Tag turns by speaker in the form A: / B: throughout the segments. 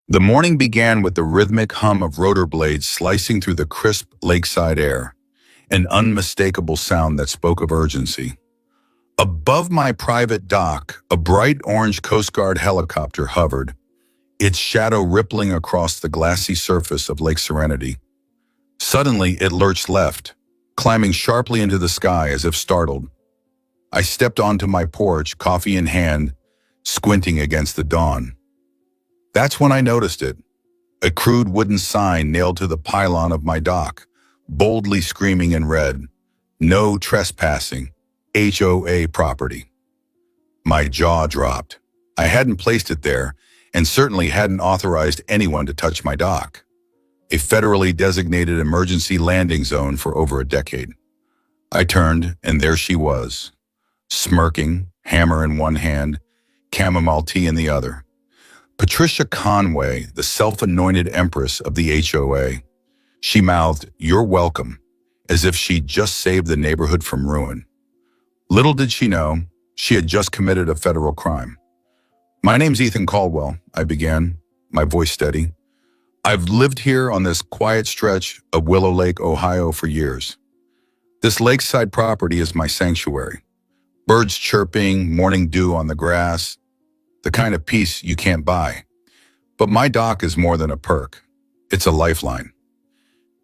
A: The morning began with the rhythmic hum of rotor blades slicing through the crisp lakeside air, an unmistakable sound that spoke of urgency. Above my private dock, a bright orange Coast Guard helicopter hovered, its shadow rippling across the glassy surface of Lake Serenity. Suddenly, it lurched left, climbing sharply into the sky as if startled. I stepped onto my porch, coffee in hand, squinting against the dawn. That's when I noticed it, a crude wooden sign nailed to the pylon of my dock, boldly screaming in red, "No Trespassing, HOA property." My jaw dropped. I hadn't placed it there, and certainly hadn't authorized anyone to touch my dock, a federally designated emergency landing zone for over a decade. I turned, and there she was, smirking, hammer in one hand, chamomile tea in the other. Patricia Conway, the self-anointed empress of the HOA. She mouthed, "You're welcome," as if she'd just saved the neighborhood from ruin. Little did she know, she had just committed a federal crime. "My name's Ethan Caldwell," I began, my voice steady. "I've lived here on this quiet stretch of Willow Lake, Ohio for years. This lakeside property is my sanctuary. Birds chirping, morning dew on the grass, the kind of peace you can't buy. But my dock is more than a perk. It's a lifeline.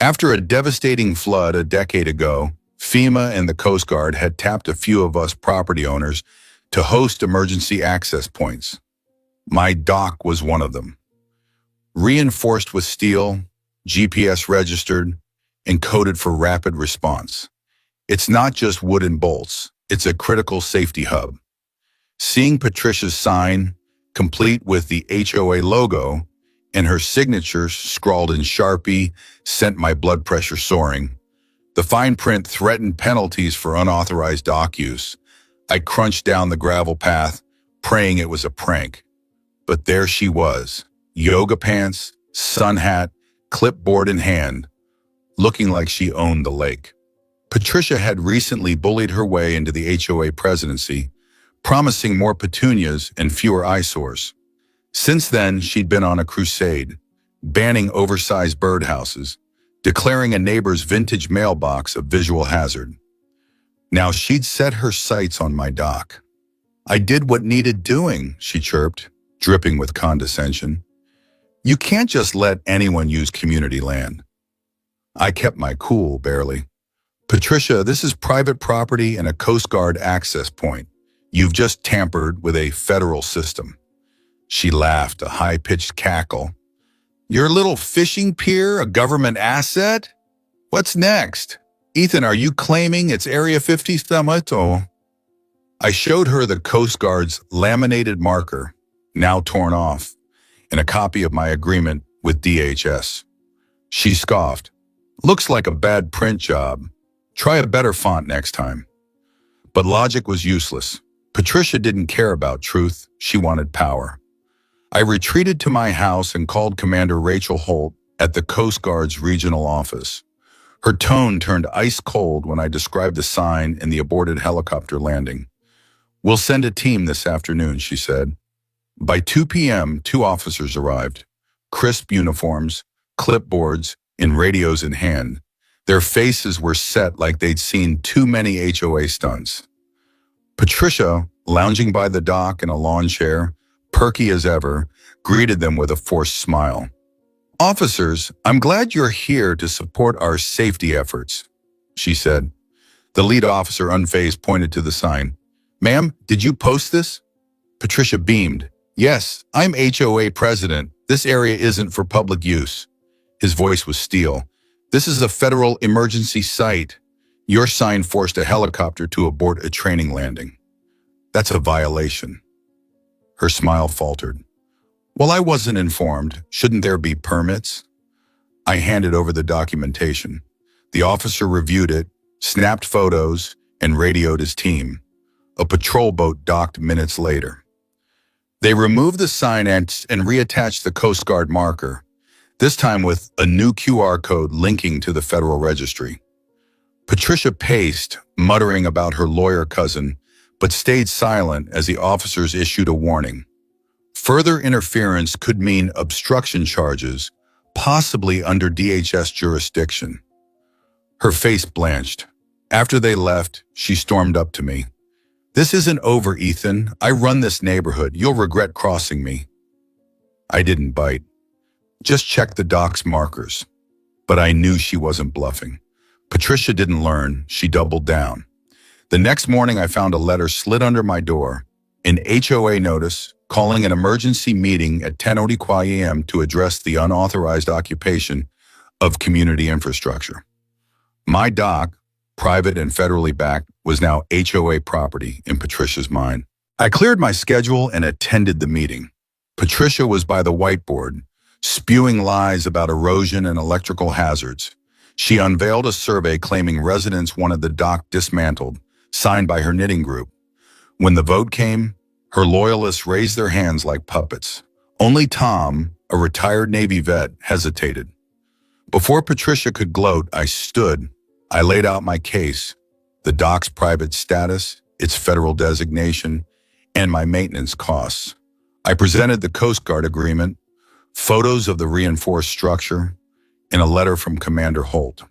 A: After a devastating flood a decade ago, FEMA and the Coast Guard had tapped a few of us property owners to host emergency access points. My dock was one of them. Reinforced with steel, GPS registered, and coded for rapid response. It's not just wooden bolts, it's a critical safety hub. Seeing Patricia's sign, complete with the HOA logo, and her signature scrawled in Sharpie, sent my blood pressure soaring. The fine print threatened penalties for unauthorized dock use. I crunched down the gravel path, praying it was a prank. But there she was, yoga pants, sun hat, clipboard in hand, looking like she owned the lake. Patricia had recently bullied her way into the HOA presidency, promising more petunias and fewer eyesores. Since then, she'd been on a crusade, banning oversized birdhouses, declaring a neighbor's vintage mailbox a visual hazard. Now she'd set her sights on my dock. "I did what needed doing," she chirped, dripping with condescension. "You can't just let anyone use community land." I kept my cool, barely. "Patricia, this is private property and a Coast Guard access point. You've just tampered with a federal system." She laughed, a high-pitched cackle. "Your little fishing pier, a government asset? What's next? Ethan, are you claiming it's Area 50 summit or?" I showed her the Coast Guard's laminated marker, now torn off, and a copy of my agreement with DHS. She scoffed. "Looks like a bad print job. Try a better font next time." But logic was useless. Patricia didn't care about truth, she wanted power. I retreated to my house and called Commander Rachel Holt at the Coast Guard's regional office. Her tone turned ice cold when I described the sign and the aborted helicopter landing. "We'll send a team this afternoon," she said. By 2 p.m., 2 officers arrived, crisp uniforms, clipboards, and radios in hand. Their faces were set like they'd seen too many HOA stunts. Patricia, lounging by the dock in a lawn chair, perky as ever, greeted them with a forced smile. "Officers, I'm glad you're here to support our safety efforts," she said. The lead officer, unfazed, pointed to the sign. "Ma'am, did you post this?" Patricia beamed. "Yes, I'm HOA president. This area isn't for public use." His voice was steel. "This is a federal emergency site. Your sign forced a helicopter to abort a training landing. That's a violation." Her smile faltered. "Well, I wasn't informed. Shouldn't there be permits?" I handed over the documentation. The officer reviewed it, snapped photos, and radioed his team. A patrol boat docked minutes later. They removed the sign and reattached the Coast Guard marker, this time with a new QR code linking to the Federal Registry. Patricia paced, muttering about her lawyer cousin, but stayed silent as the officers issued a warning. Further interference could mean obstruction charges, possibly under DHS jurisdiction. Her face blanched. After they left, she stormed up to me. "This isn't over, Ethan. I run this neighborhood. You'll regret crossing me." I didn't bite. Just checked the doc's markers. But I knew she wasn't bluffing. Patricia didn't learn. She doubled down. The next morning, I found a letter slid under my door, an HOA notice calling an emergency meeting at 10:04 a.m. to address the unauthorized occupation of community infrastructure. My dock, private and federally backed, was now HOA property in Patricia's mind. I cleared my schedule and attended the meeting. Patricia was by the whiteboard, spewing lies about erosion and electrical hazards. She unveiled a survey claiming residents wanted the dock dismantled, signed by her knitting group. When the vote came, her loyalists raised their hands like puppets. Only Tom, a retired Navy vet, hesitated. Before Patricia could gloat, I stood. I laid out my case, the dock's private status, its federal designation, and my maintenance costs. I presented the Coast Guard agreement, photos of the reinforced structure, and a letter from Commander Holt.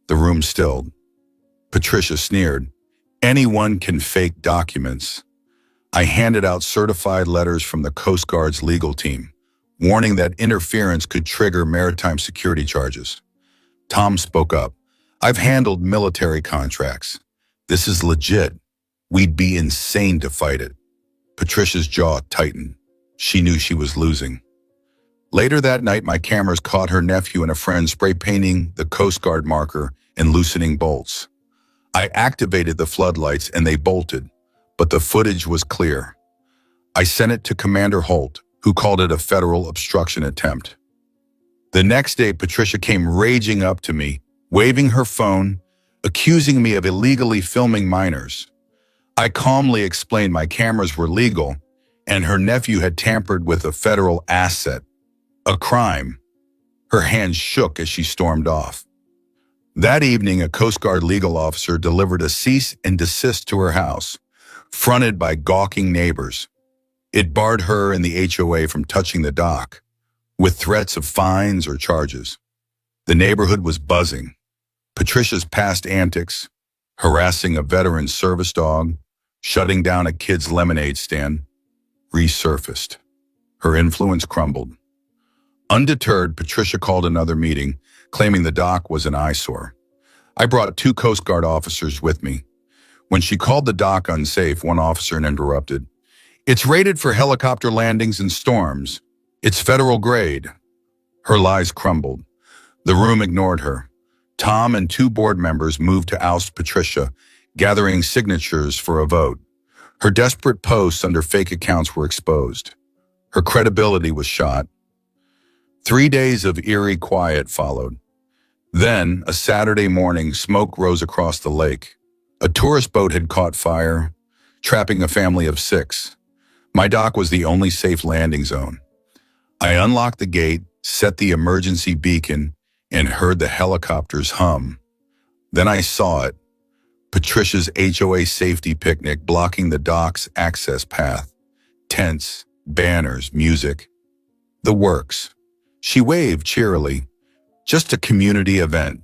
A: The room stilled. Patricia sneered. "Anyone can fake documents." I handed out certified letters from the Coast Guard's legal team, warning that interference could trigger maritime security charges. Tom spoke up. "I've handled military contracts. This is legit. We'd be insane to fight it." Patricia's jaw tightened. She knew she was losing. Later that night, my cameras caught her nephew and a friend spray painting the Coast Guard marker and loosening bolts. I activated the floodlights and they bolted, but the footage was clear. I sent it to Commander Holt, who called it a federal obstruction attempt. The next day, Patricia came raging up to me, waving her phone, accusing me of illegally filming minors. I calmly explained my cameras were legal and her nephew had tampered with a federal asset, a crime. Her hands shook as she stormed off. That evening, a Coast Guard legal officer delivered a cease and desist to her house, fronted by gawking neighbors. It barred her and the HOA from touching the dock, with threats of fines or charges. The neighborhood was buzzing. Patricia's past antics, harassing a veteran service dog, shutting down a kid's lemonade stand, resurfaced. Her influence crumbled. Undeterred, Patricia called another meeting, claiming the dock was an eyesore. I brought 2 Coast Guard officers with me. When she called the dock unsafe, one officer interrupted. "It's rated for helicopter landings and storms. It's federal grade." Her lies crumbled. The room ignored her. Tom and 2 board members moved to oust Patricia, gathering signatures for a vote. Her desperate posts under fake accounts were exposed. Her credibility was shot. 3 days of eerie quiet followed. Then, a Saturday morning, smoke rose across the lake. A tourist boat had caught fire, trapping a family of 6. My dock was the only safe landing zone. I unlocked the gate, set the emergency beacon, and heard the helicopters hum. Then I saw it. Patricia's HOA safety picnic blocking the dock's access path. Tents, banners, music. The works. She waved cheerily. "Just a community event.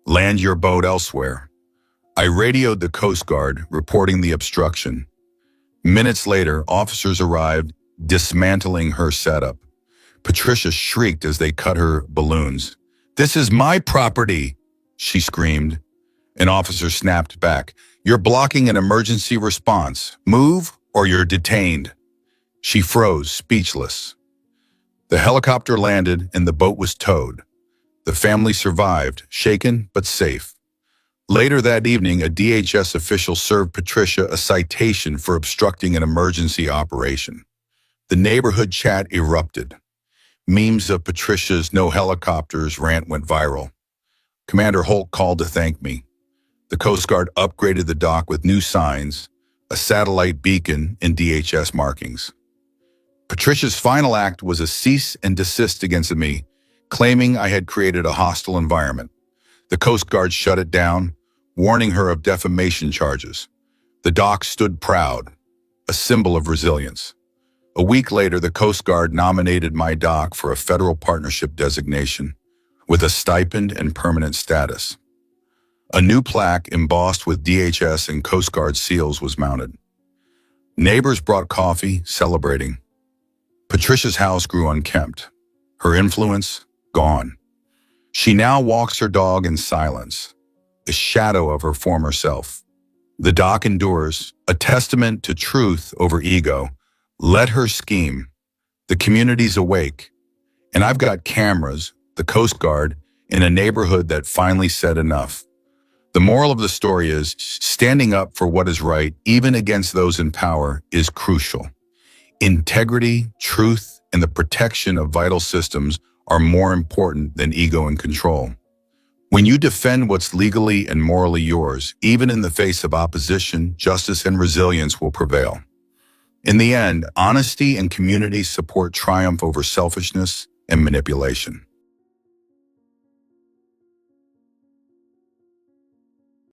A: Land your boat elsewhere." I radioed the Coast Guard, reporting the obstruction. Minutes later, officers arrived, dismantling her setup. Patricia shrieked as they cut her balloons. "This is my property," she screamed. An officer snapped back. "You're blocking an emergency response. Move or you're detained." She froze, speechless. The helicopter landed and the boat was towed. The family survived, shaken but safe. Later that evening, a DHS official served Patricia a citation for obstructing an emergency operation. The neighborhood chat erupted. Memes of Patricia's "no helicopters" rant went viral. Commander Holt called to thank me. The Coast Guard upgraded the dock with new signs, a satellite beacon, and DHS markings. Patricia's final act was a cease and desist against me, claiming I had created a hostile environment. The Coast Guard shut it down, warning her of defamation charges. The dock stood proud, a symbol of resilience. A week later, the Coast Guard nominated my dock for a federal partnership designation with a stipend and permanent status. A new plaque embossed with DHS and Coast Guard seals was mounted. Neighbors brought coffee, celebrating. Patricia's house grew unkempt. Her influence, gone. She now walks her dog in silence, a shadow of her former self. The dock endures, a testament to truth over ego. Let her scheme. The community's awake. And I've got cameras, the Coast Guard, in a neighborhood that finally said enough. The moral of the story is, standing up for what is right, even against those in power, is crucial. Integrity, truth, and the protection of vital systems are more important than ego and control. When you defend what's legally and morally yours, even in the face of opposition, justice and resilience will prevail. In the end, honesty and community support triumph over selfishness and manipulation.